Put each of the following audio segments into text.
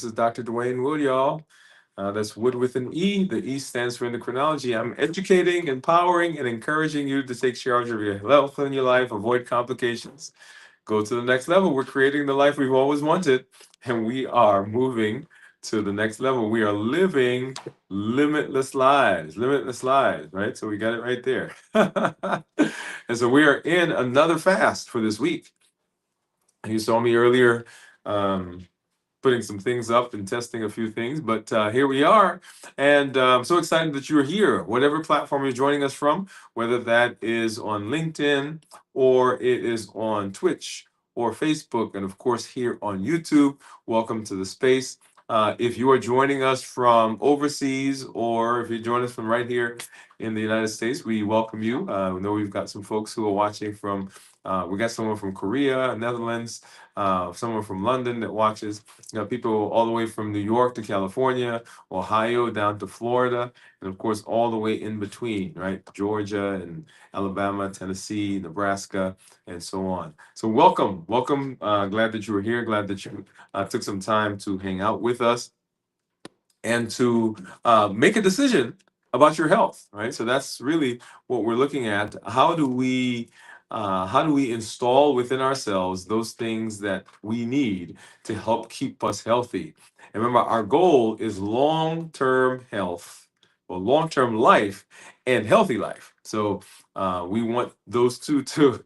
This is Dr. Dwain Woode, y'all. That's Wood with an E. The E stands for endocrinology. I'm educating, empowering, and encouraging you to take charge of your health and your life, avoid complications, go to the next level. We're creating the life we've always wanted, and we are moving to the next level. We are living limitless lives, right? So we got it right there. And so we are in another fast for this week. You saw me earlier putting some things up and testing a few things, but here we are. And I'm so excited that you're here, whatever platform you're joining us from, whether that is on LinkedIn or it is on Twitch or Facebook, and of course here on YouTube. Welcome to the space. If you are joining us from overseas or if you join us from right here in the United States, we welcome you. We know we've got some folks who are watching from, we got someone from Korea, Netherlands, someone from London that watches, people all the way from New York to California, Ohio down to Florida, and of course all the way in between, right? Georgia and Alabama, Tennessee, Nebraska, and so on. So welcome. Glad that you were here. Glad that you took some time to hang out with us and to make a decision about your health, right? So that's really what we're looking at. How do we install within ourselves those things that we need to help keep us healthy? And remember, our goal is long-term health or long-term life and healthy life. So we want those two to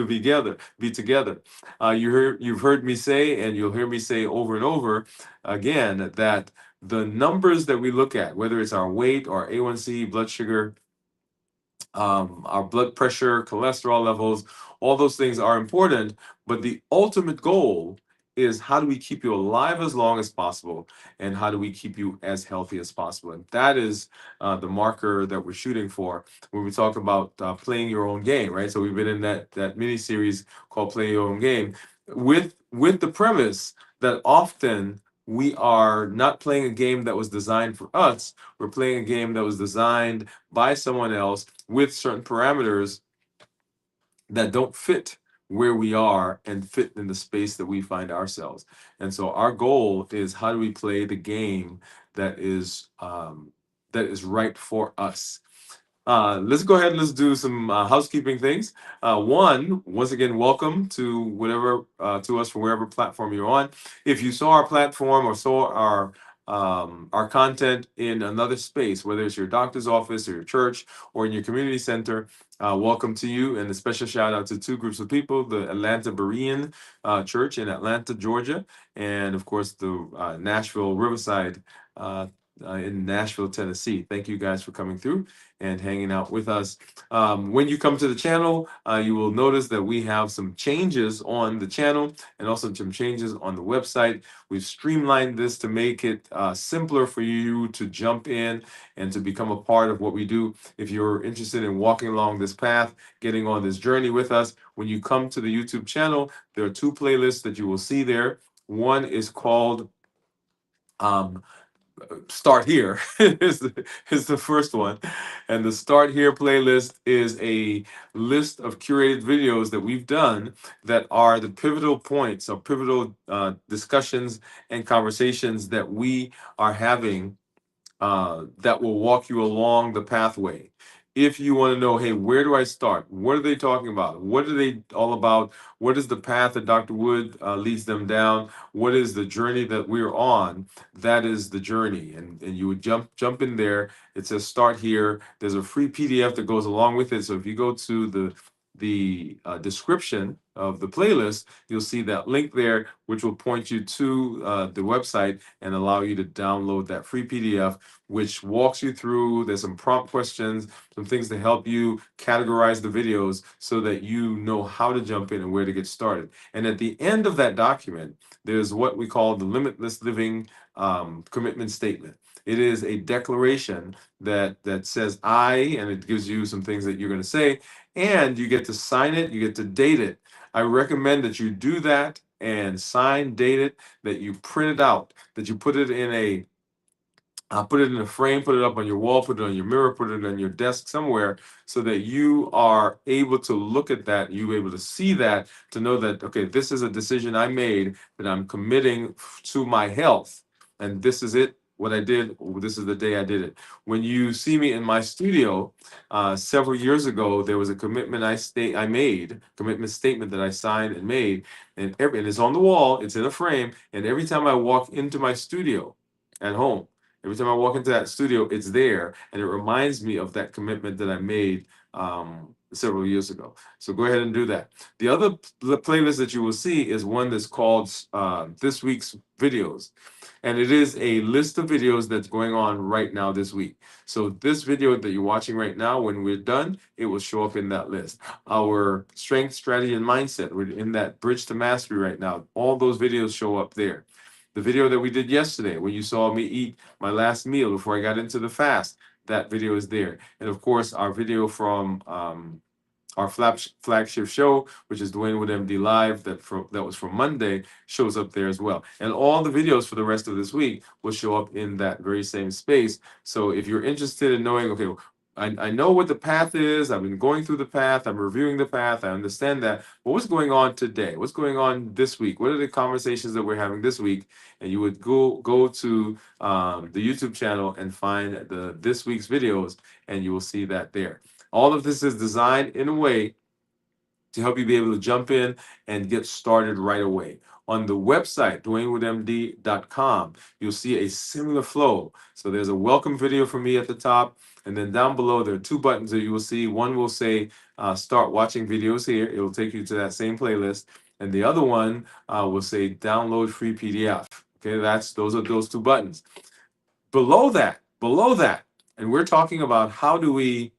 be together. You've heard me say, and you'll hear me say over and over again, that the numbers that we look at, whether it's our weight or A1C, blood sugar, our blood pressure, cholesterol levels, all those things are important. But the ultimate goal is, how do we keep you alive as long as possible, and how do we keep you as healthy as possible? And that is the marker that we're shooting for when we talk about playing your own game, right? So we've been in that mini series called Play Your Own Game, with the premise that often we are not playing a game that was designed for us. We're playing a game that was designed by someone else with certain parameters that don't fit where we are and fit in the space that we find ourselves. And so our goal is, how do we play the game that is right for us? Let's go ahead and let's do some housekeeping things. Once again, welcome to us from wherever platform you're on. If you saw our platform or saw our content in another space, whether it's your doctor's office or your church or in your community center, welcome to you. And a special shout out to two groups of people: the Atlanta Berean Church in Atlanta, Georgia, and of course the Nashville Riverside in Nashville, Tennessee. Thank you guys for coming through and hanging out with us. When you come to the channel, you will notice that we have some changes on the channel and also some changes on the website. We've streamlined this to make it simpler for you to jump in and to become a part of what we do. If you're interested in walking along this path, getting on this journey with us, when you come to the YouTube channel, there are two playlists that you will see there. One is called Start Here is the first one. And the Start Here playlist is a list of curated videos that we've done that are the pivotal points or pivotal discussions and conversations that we are having that will walk you along the pathway. If you want to know, hey, where do I start? What are they talking about? What are they all about? What is the path that Dr. Wood leads them down? What is the journey that we're on? That is the journey. And you would jump in there. It says Start Here. There's a free PDF that goes along with it. So if you go to the description of the playlist, you'll see that link there, which will point you to the website and allow you to download that free PDF, which walks you through. There's some prompt questions, some things to help you categorize the videos so that you know how to jump in and where to get started. And at the end of that document, there's what we call the Limitless Living commitment statement. It is a declaration that says I, and it gives you some things that you're going to say, and you get to sign it, you get to date it. I recommend that you do that and sign, date it, that you print it out, that you put it in Put it in a frame, put it up on your wall, put it on your mirror, put it on your desk somewhere so that you are able to look at that, you able to see that, to know that, okay, this is a decision I made that I'm committing to my health. And this is it, what I did. This is the day I did it. When you see me in my studio, several years ago, there was a commitment I made, commitment statement that I signed and made, and it's on the wall, it's in a frame. And every time I walk into my studio at home, every time I walk into that studio, it's there, and it reminds me of that commitment that I made several years ago. So go ahead and do that. The other playlist that you will see is one that's called This Week's Videos. And it is a list of videos that's going on right now this week. So this video that you're watching right now, when we're done, it will show up in that list. Our strength, strategy, and mindset, we're in that bridge to mastery right now. All those videos show up there. The video that we did yesterday, where you saw me eat my last meal before I got into the fast, that video is there. And of course, our video from our flagship show, which is Dwain Woode MD Live, that was from Monday, shows up there as well. And all the videos for the rest of this week will show up in that very same space. So if you're interested in knowing, okay, I know what the path is, I've been going through the path, I'm reviewing the path, I understand that. But what's going on today? What's going on this week? What are the conversations that we're having this week? And you would go to the YouTube channel and find the this week's videos, and you will see that there. All of this is designed in a way to help you be able to jump in and get started right away. On the website, dwainwoodemd.com, you'll see a similar flow. So there's a welcome video for me at the top, and then down below there are two buttons that you will see. One will say start watching videos here. It will take you to that same playlist. And the other one will say download free PDF. Okay, those are those two buttons. Below that, and we're talking about how do we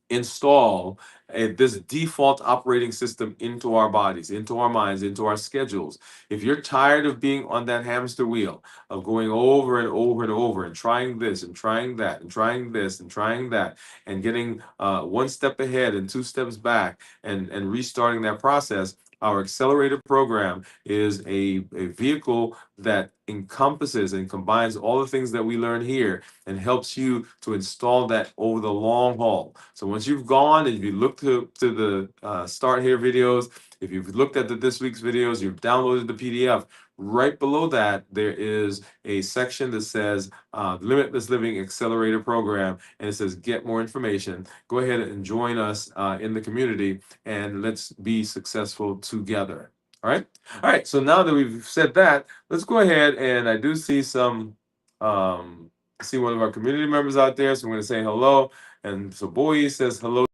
install this default operating system into our bodies, into our minds, into our schedules. If you're tired of being on that hamster wheel, of going over and over and over and trying this and trying that and trying this and trying that and getting one step ahead and two steps back and restarting that process, our accelerator program is a vehicle that encompasses and combines all the things that we learn here and helps you to install that over the long haul. So once you've gone and you look to the start here videos, if you've looked at this week's videos, you've downloaded the PDF, right below that, there is a section that says Limitless Living Accelerator Program, and it says get more information. Go ahead and join us in the community, and let's be successful together. All right. All right. So now that we've said that, let's go ahead, and I do see see one of our community members out there, so I'm going to say hello. And so Boy says hello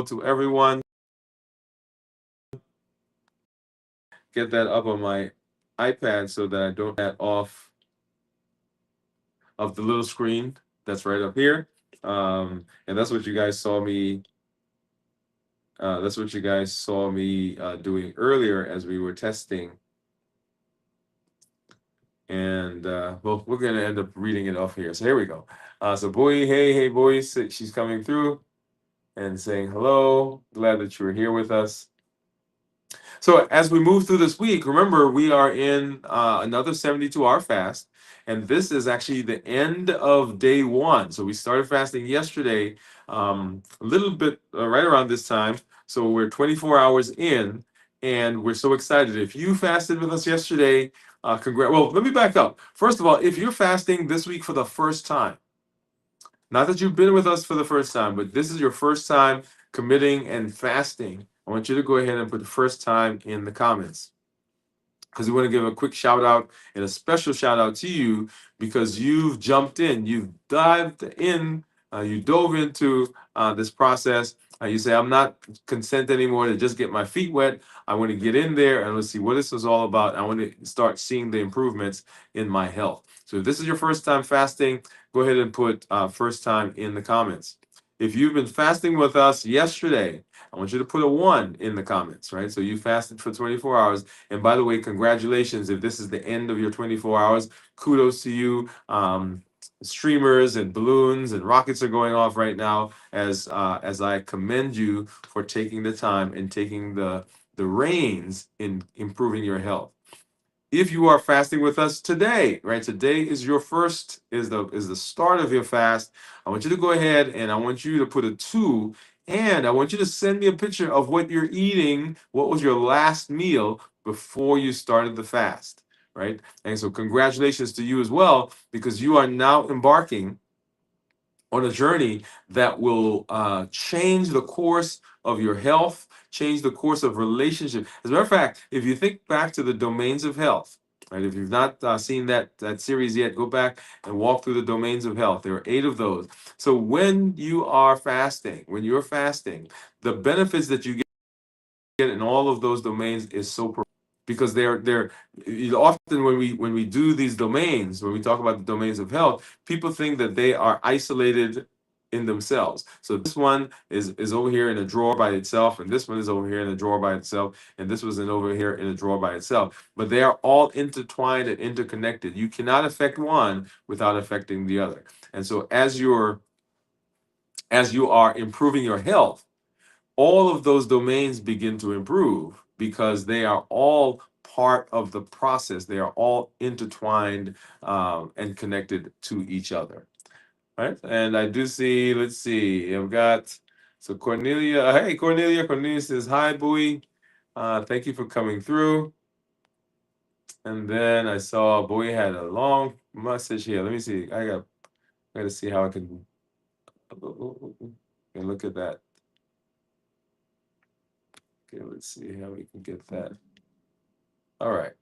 to everyone. Get that up on my iPad so that I don't get off of the little screen that's right up here. And that's what you guys saw me. That's what you guys saw me doing earlier as we were testing. And well, we're gonna end up reading it off here. So here we go. So Boy, hey Boy, she's coming through and saying hello. Glad that you were here with us. So as we move through this week, remember we are in another 72-hour fast, and this is actually the end of day one. So we started fasting yesterday, a little bit right around this time. So we're 24 hours in, and we're so excited. If you fasted with us yesterday, congrats. Well, let me back up. First of all, if you're fasting this week for the first time, not that you've been with us for the first time, but this is your first time committing and fasting, I want you to go ahead and put the first time in the comments, because we want to give a quick shout out and a special shout out to you because you've jumped in, you've dived in, you dove into this process. You say, I'm not content anymore to just get my feet wet. I want to get in there and let's see what this is all about. I want to start seeing the improvements in my health. So if this is your first time fasting, go ahead and put first time in the comments. If you've been fasting with us yesterday, I want you to put a 1 in the comments, right? So you fasted for 24 hours. And by the way, congratulations. If this is the end of your 24 hours, kudos to you. Streamers and balloons and rockets are going off right now as I commend you for taking the time and taking the reins in improving your health. if you are fasting with us today, right? Today is your first, is the start of your fast. I want you to go ahead and I want you to put a 2, and I want you to send me a picture of what you're eating. What was your last meal before you started the fast, right? And so congratulations to you as well, because you are now embarking on a journey that will change the course of your health, change the course of relationship. As a matter of fact, if you think back to the domains of health, right? If you've not seen that series yet, go back and walk through the domains of health. There are 8 of those. So when you are fasting, when you're fasting, the benefits that you get in all of those domains is so because they're often when we do these domains, when we talk about the domains of health, people think that they are isolated in themselves. So this one is over here in a drawer by itself, and this one is over here in a drawer by itself, and this was over here in a drawer by itself. But they are all intertwined and interconnected. You cannot affect one without affecting the other. And so as you are improving your health, all of those domains begin to improve because they are all part of the process. They are all intertwined and connected to each other. Right. And I do see, let's see, I've got, so Cornelia, hey, Cornelia says, hi, Bowie. Thank you for coming through. And then I saw Bowie had a long message here. Let me see. I got to see how I can look at that. Okay, let's see how we can get that. All right.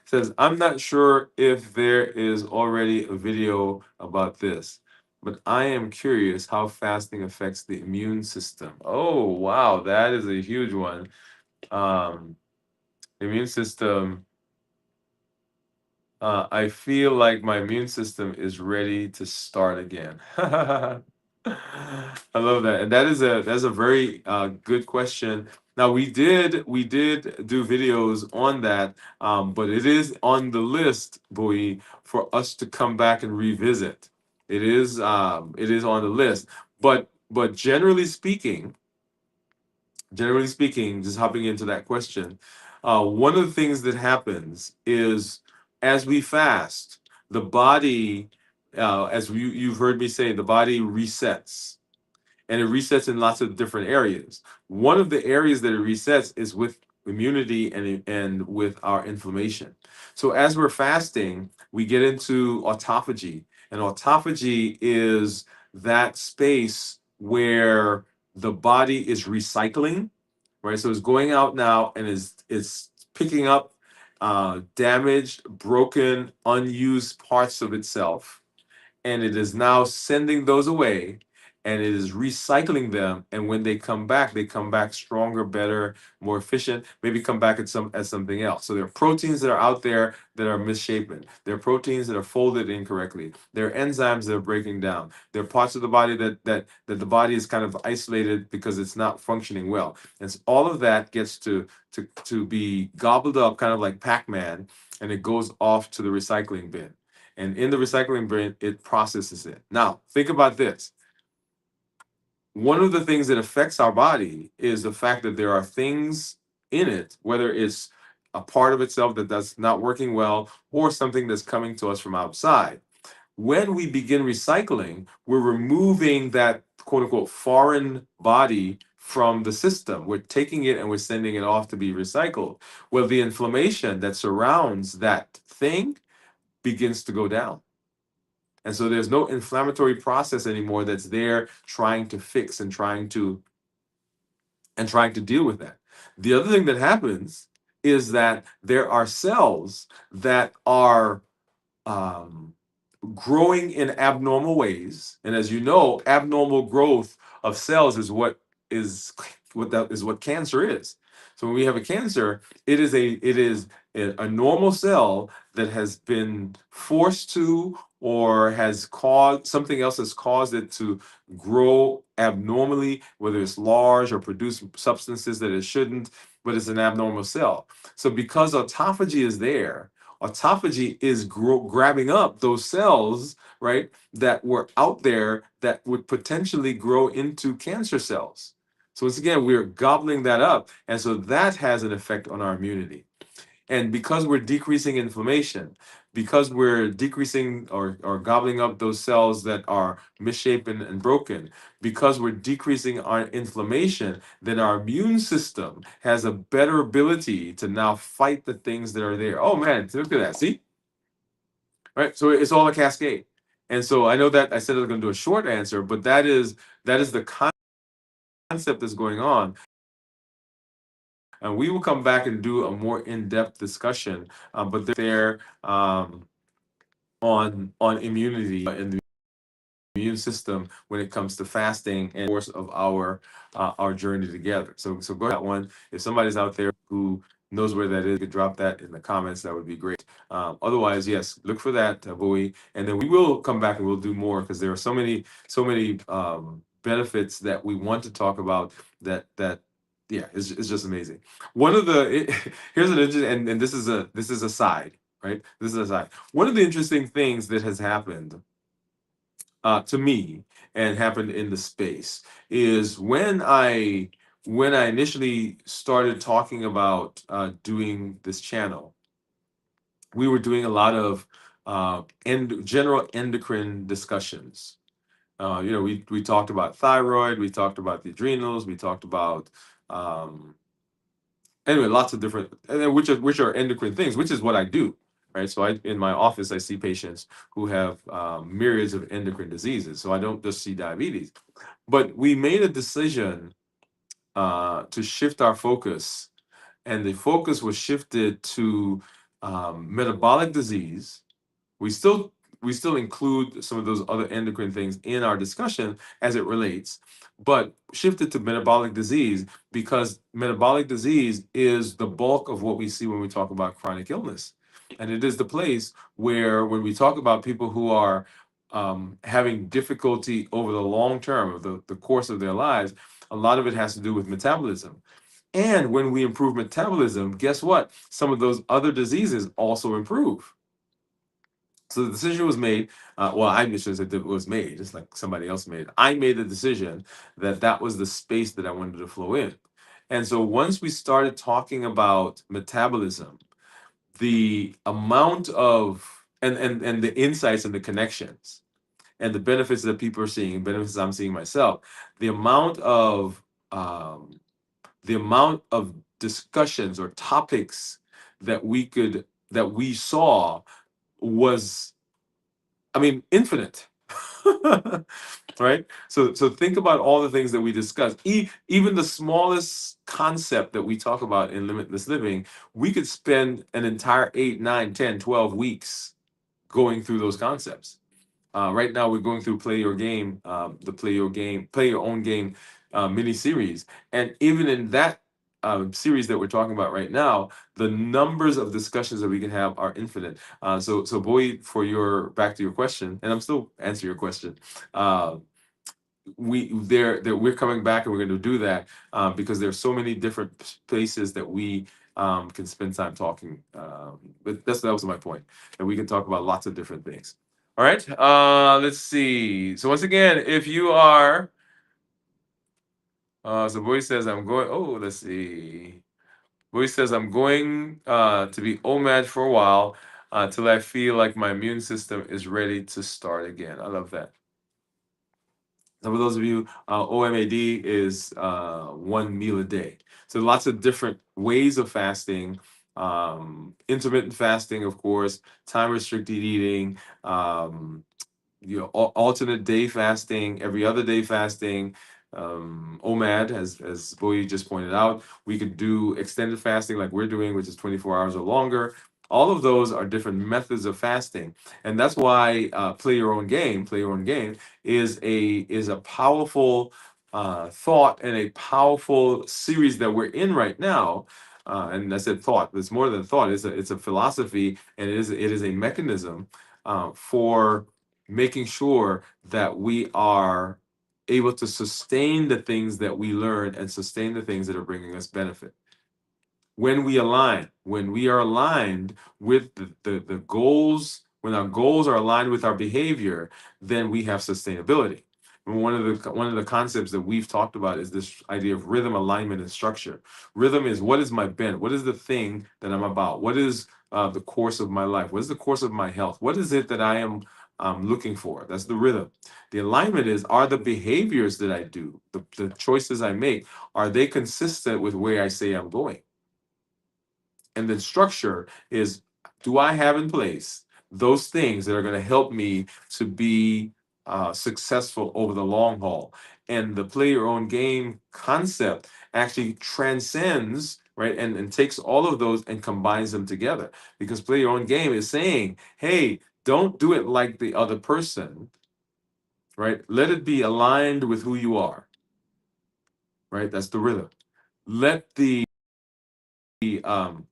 Says, I'm not sure if there is already a video about this, but I am curious how fasting affects the immune system. Oh, wow, that is a huge one. The immune system, I feel like my immune system is ready to start again. I love that, and that's a very good question. Now we did do videos on that, but it is on the list, Bowie, for us to come back and revisit. It is on the list, but generally speaking, just hopping into that question, one of the things that happens is as we fast, the body, you've heard me say, the body resets, and it resets in lots of different areas. One of the areas that it resets is with immunity and with our inflammation. So as we're fasting, we get into autophagy, and autophagy is that space where the body is recycling, right? So it's going out now and is picking up damaged, broken, unused parts of itself, and it is now sending those away, and it is recycling them, and when they come back stronger, better, more efficient, maybe come back at something else. So there are proteins that are out there that are misshapen. There are proteins that are folded incorrectly. There are enzymes that are breaking down. There are parts of the body that the body is kind of isolated because it's not functioning well, and so all of that gets to be gobbled up, kind of like Pac-Man, and it goes off to the recycling bin, and in the recycling bin, it processes it. Now, think about this. One of the things that affects our body is the fact that there are things in it, whether it's a part of itself that's not working well or something that's coming to us from outside. When we begin recycling, we're removing that quote unquote foreign body from the system. We're taking it and we're sending it off to be recycled. Well, the inflammation that surrounds that thing begins to go down. And so there's no inflammatory process anymore that's there trying to fix and trying to deal with that. The other thing that happens is that there are cells that are um, growing in abnormal ways. And as you know, abnormal growth of cells is what cancer is. So when we have a cancer, it is a normal cell that has been forced to, or has caused something else, has caused it to grow abnormally, whether it's large or produce substances that it shouldn't, but it's an abnormal cell. So because autophagy is there, autophagy is grabbing up those cells, right, that were out there that would potentially grow into cancer cells. So once again, we're gobbling that up, and so that has an effect on our immunity. And because we're decreasing inflammation, because we're decreasing or gobbling up those cells that are misshapen and broken, because we're decreasing our inflammation, then our immune system has a better ability to now fight the things that are there. Oh man, look at that. See? Right? So it's all a cascade. And so I know that I said I was going to do a short answer, but that is the concept that's going on. And we will come back and do a more in-depth discussion, but there on immunity and the immune system when it comes to fasting and the course of our journey together. So go ahead that one. If somebody's out there who knows where that is, you could drop that in the comments. That would be great. Otherwise, yes, look for that, Bowie, and then we will come back and we'll do more because there are so many benefits that we want to talk about. That yeah, it's just amazing. One of the here's an interesting and this is a side, right? This is a side. One of the interesting things that has happened to me and happened in the space is when I initially started talking about doing this channel, we were doing a lot of general endocrine discussions. We talked about thyroid, we talked about the adrenals, we talked about um, anyway, lots of different, and then which are endocrine things, which is what I do, right? So I in my office I see patients who have myriads of endocrine diseases. So I don't just see diabetes, but we made a decision to shift our focus, and the focus was shifted to metabolic disease. We still we still include some of those other endocrine things in our discussion as it relates, but shifted to metabolic disease because metabolic disease is the bulk of what we see when we talk about chronic illness. And it is the place where when we talk about people who are having difficulty over the long term of the course of their lives, a lot of it has to do with metabolism. And when we improve metabolism, guess what? Some of those other diseases also improve. So the decision was made. Well, I shouldn't say that it was made. It's like somebody else made it. I made the decision that that was the space that I wanted to flow in. And so once we started talking about metabolism, the amount of and the insights and the connections and the benefits that people are seeing, benefits I'm seeing myself, the amount of um, the amount of discussions or topics that we saw was, I mean, infinite. Right? So think about all the things that we discussed. Even the smallest concept that we talk about in limitless living, we could spend an entire 8, 9, 10, 12 weeks going through those concepts. Right now, we're going through Play Your Game, the Play Your Own Game mini series, and even in that series that we're talking about right now, the numbers of discussions that we can have are infinite. So Boy, for your back to your question, and I'm still answering your question. Uh, we're coming back and we're going to do that because there's so many different places that we can spend time talking. But that was my point, and we can talk about lots of different things. All right. Let's see. So once again, if you are, so Boy says I'm going. Oh, let's see. Boy says I'm going to be OMAD for a while till I feel like my immune system is ready to start again. I love that. So for those of you, OMAD is 1 meal a day. So lots of different ways of fasting. Intermittent fasting, of course, time restricted eating. Alternate day fasting, every other day fasting, OMAD, as Boyi just pointed out. We could do extended fasting like we're doing, which is 24 hours or longer. All of those are different methods of fasting, and that's why play your own game. Play your own game is a powerful thought and a powerful series that we're in right now. And I said thought. It's more than thought. It's a philosophy, and it is a mechanism for making sure that we are able to sustain the things that we learn and sustain the things that are bringing us benefit. When we are aligned with the goals, when our goals are aligned with our behavior, then we have sustainability. And one of the concepts that we've talked about is this idea of rhythm, alignment, and structure. Rhythm is, what is my bent? What is the thing that I'm about? What is the course of my life? What is the course of my health? What is it that I am looking for? That's the rhythm. The alignment is, are the behaviors that I do, the choices I make, are they consistent with where I say I'm going? And then structure is, do I have in place those things that are going to help me to be successful over the long haul? And the play your own game concept actually transcends, right, and takes all of those and combines them together. Because play your own game is saying, hey, don't do it like the other person, right? Let it be aligned with who you are, right? That's the rhythm. Let um,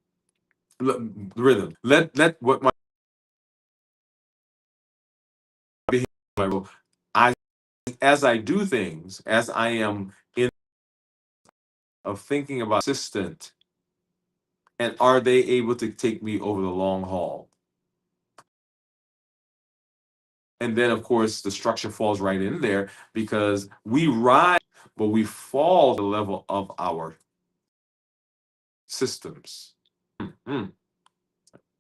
the rhythm. Let what my behavior, my role, I as I do things, as I am in of thinking about assistant, and are they able to take me over the long haul? And then, of course, the structure falls right in there because we rise, but we fall to the level of our systems. Mhm.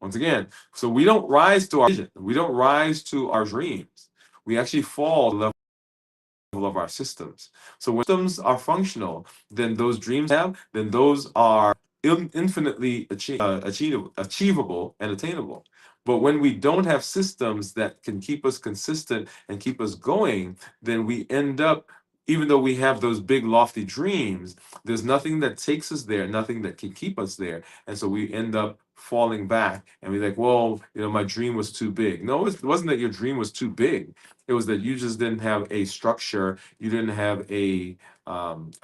Once again, so we don't rise to our vision, we don't rise to our dreams. We actually fall to the level of our systems. So when systems are functional, then those dreams have, then those are infinitely achievable and attainable. But when we don't have systems that can keep us consistent and keep us going, then we end up, even though we have those big lofty dreams, there's nothing that takes us there, nothing that can keep us there. And so we end up falling back and we're like, well, my dream was too big. No, it wasn't that your dream was too big. It was that you just didn't have a structure. You didn't have a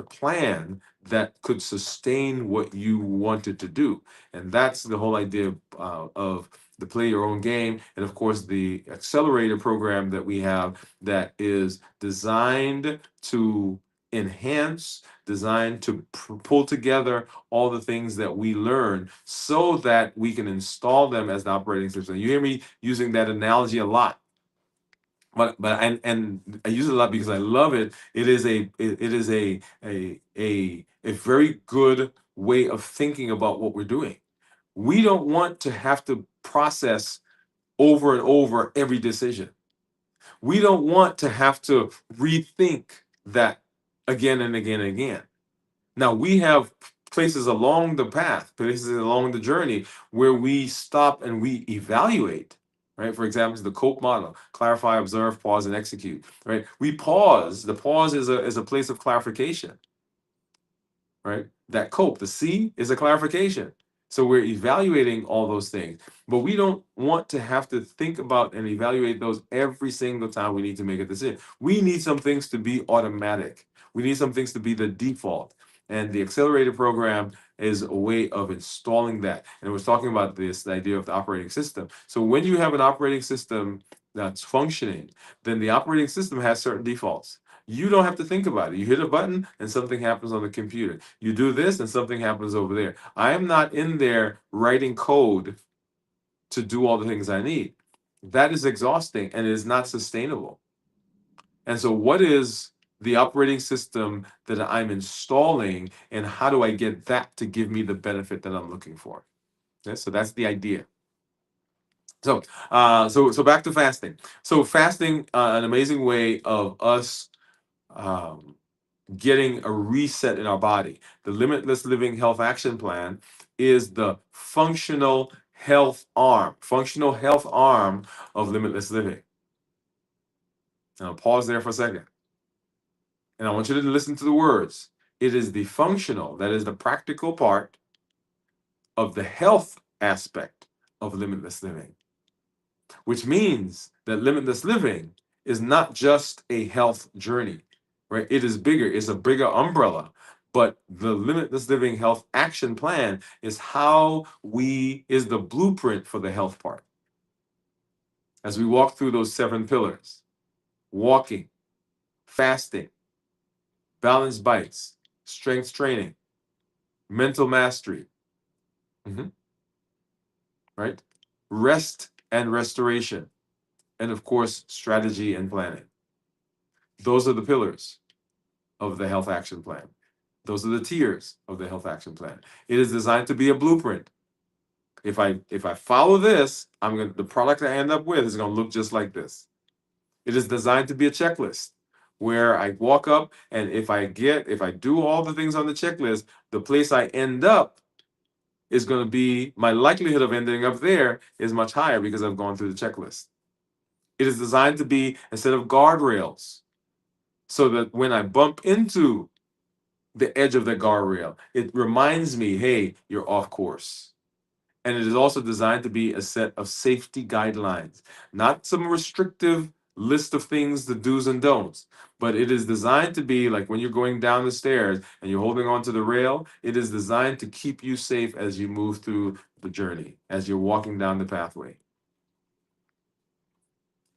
plan that could sustain what you wanted to do. And that's the whole idea of the play your own game. And of course, the accelerator program that we have that is designed to enhance, designed to pull together all the things that we learn so that we can install them as the operating system. You hear me using that analogy a lot, but and I use it a lot because I love it. It is a very good way of thinking about what we're doing. We don't want to have to process over and over every decision. We don't want to have to rethink that again and again and again. Now we have places along the path, places along the journey where we stop and we evaluate, right? For example, the COPE model: clarify, observe, pause, and execute. Right? We pause. The pause is a place of clarification, right? That COPE, the C, is a clarification. So we're evaluating all those things, but we don't want to have to think about and evaluate those every single time we need to make a decision. We need some things to be automatic. We need some things to be the default. And the accelerator program is a way of installing that. And we're talking about this, the idea of the operating system. So when you have an operating system that's functioning, then the operating system has certain defaults. You don't have to think about it. You hit a button and something happens on the computer. You do this and something happens over there. I am not in there writing code to do all the things I need. That is exhausting and it is not sustainable. And so, what is the operating system that I'm installing, and how do I get that to give me the benefit that I'm looking for? Okay, so that's the idea. So back to fasting. So fasting, an amazing way of us um, getting a reset in our body. The Limitless Living Health Action Plan is the functional health arm of Limitless Living. Now pause there for a second. And I want you to listen to the words. It is the functional, that is the practical part of the health aspect of limitless living, which means that limitless living is not just a health journey, right? It is bigger, it's a bigger umbrella. But the Limitless Living Health Action Plan is the blueprint for the health part. As we walk through those 7 pillars: walking, fasting, balanced bites, strength training, mental mastery, mhm, right? Rest and restoration, and of course, strategy and planning. Those are the pillars of the health action plan. Those are the tiers of the health action plan. It is designed to be a blueprint. If I follow this, the product I end up with is gonna look just like this. It is designed to be a checklist where I walk up, and if I do all the things on the checklist, the place I end up is going to be, my likelihood of ending up there is much higher because I've gone through the checklist. It is designed to be a set of guardrails so that when I bump into the edge of the guardrail, it reminds me, hey, you're off course. And it is also designed to be a set of safety guidelines, not some restrictive list of things, the do's and don'ts, but it is designed to be like when you're going down the stairs and you're holding onto the rail, it is designed to keep you safe as you move through the journey, as you're walking down the pathway.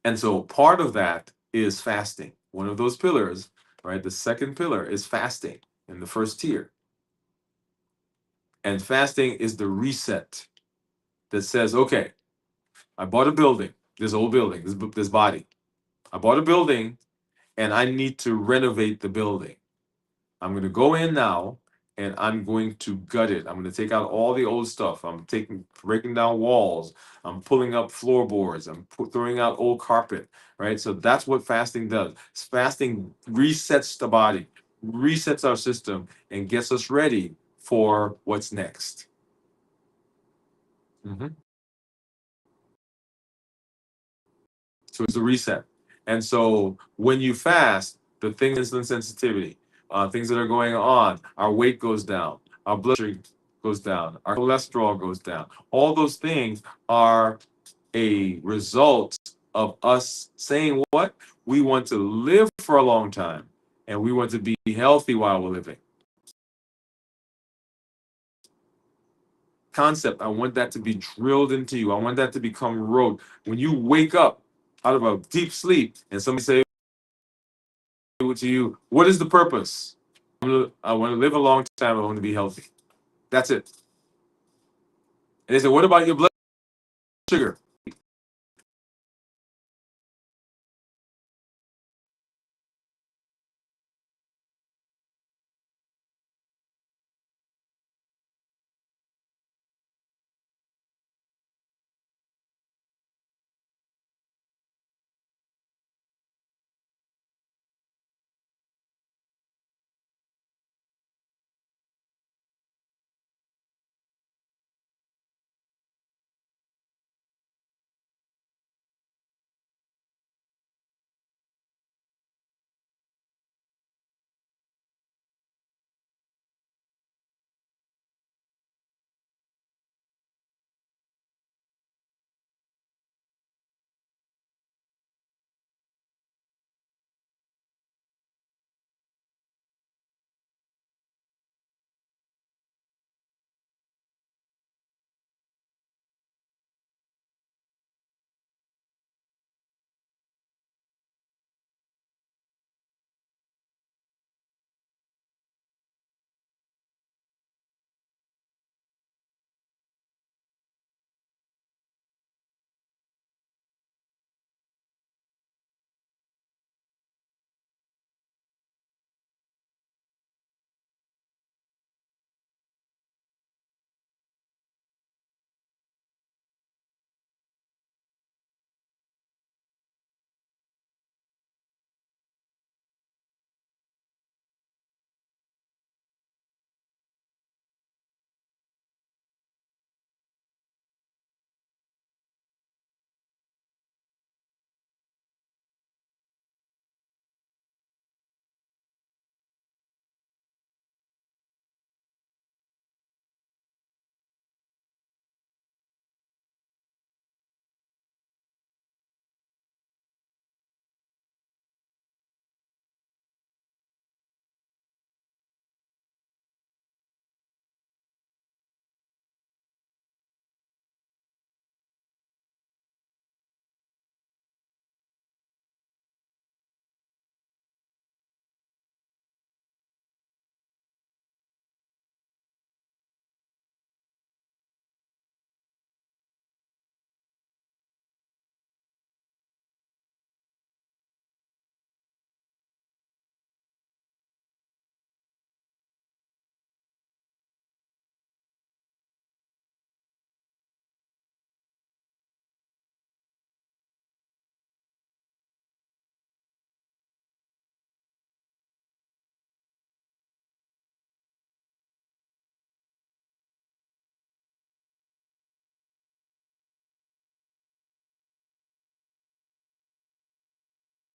And so part of that is fasting. One of those pillars, right? The second pillar is fasting in the first tier. And fasting is the reset that says, okay, I bought a building, this old building, this body. I bought a building and I need to renovate the building. I'm going to go in now and I'm going to gut it. I'm going to take out all the old stuff. Breaking down walls. I'm pulling up floorboards. I'm throwing out old carpet, right? So that's what fasting does. Fasting resets the body, resets our system, and gets us ready for what's next. Mhm. So it's a reset. And so when you fast, the things, insulin sensitivity, things that are going on, our weight goes down, our blood sugar goes down, our cholesterol goes down. All those things are a result of us saying what? We want to live for a long time and we want to be healthy while we're living. Concept, I want that to be drilled into you. I want that to become rote. When you wake up out of a deep sleep and somebody say to you, what is the purpose? I want to live a long time. I want to be healthy. That's it. And they say, what about your blood sugar?